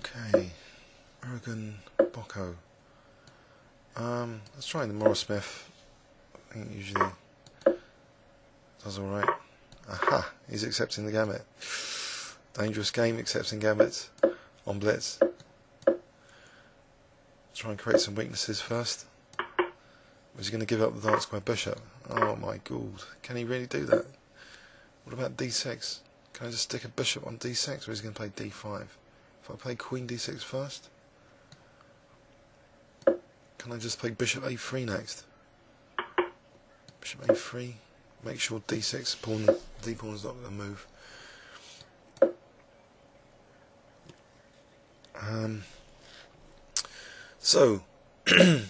Okay, Uragon-bocho. Let's try the Morris Smith. I think it usually does alright. Aha! He's accepting the gambit. Dangerous game, accepting gambits on Blitz. Try and create some weaknesses first. Was he going to give up the dark square bishop? Oh my god. Can he really do that? What about d6? Can I just stick a bishop on d6, or is he going to play d5? If I play queen d6 first, can I just play bishop a3 next? Bishop a3, make sure d6 pawn, d pawn's not going to move. So, oh,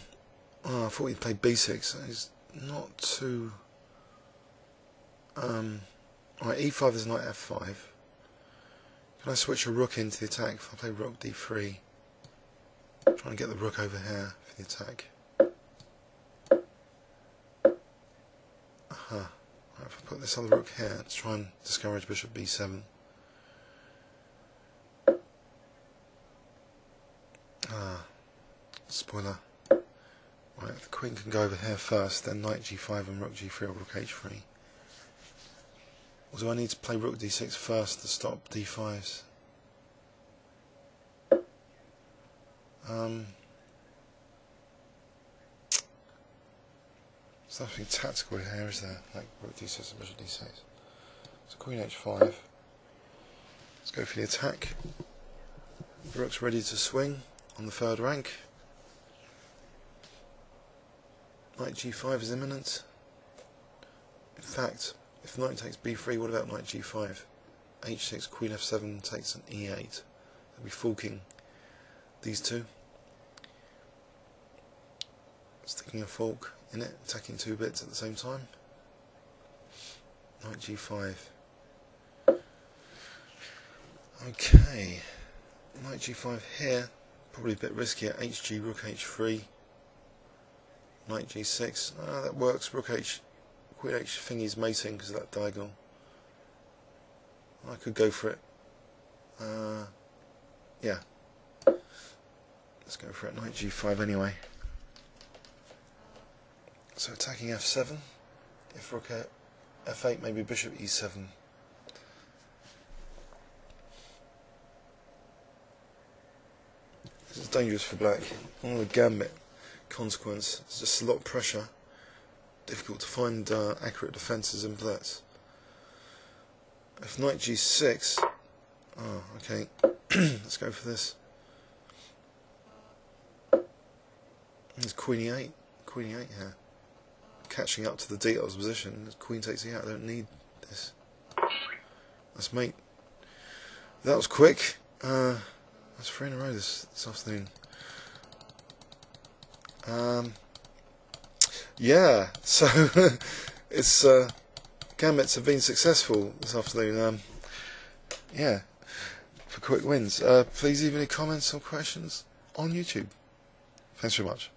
I thought he'd play b6. It's not too. Alright, e5 is knight f5. Can I switch a rook into the attack if I play rook d3? Trying to get the rook over here for the attack. Aha. Right, if I put this other rook here, let's try and discourage bishop b7. Ah, spoiler. Right, the queen can go over here first, then knight g5 and rook g3 or rook h3. Or do I need to play rook d6 first to stop d5s? There's nothing tactical here, is there? Like rook d6 and bishop d6. So queen h5. Let's go for the attack. The rook's ready to swing on the third rank. Knight g5 is imminent. In fact, if knight takes b3, what about knight g5? h6, queen f7 takes an e8. They'll be forking these two. Sticking a fork in it, attacking 2 bits at the same time. Knight g5. Okay. Knight g5 here, probably a bit riskier. hg, rook h3. Knight g6. That works. Rook h. Queen h thingy's mating because of that diagonal. I could go for it. Yeah. Let's go for it. Knight g5 anyway. So attacking f7. If rook f8, maybe bishop e7. This is dangerous for black. On the gambit consequence, there's just a lot of pressure. Difficult to find accurate defences in Blitz. If knight g6, oh, okay, let's go for this. There's queen e8, queen e8 here. Catching up to the details position. Queen takes e8. I don't need this. Let's mate. That was quick. That's 3 in a row this afternoon. Yeah, so it's gambits have been successful this afternoon. Yeah, for quick wins. Please leave any comments or questions on YouTube. Thanks very much.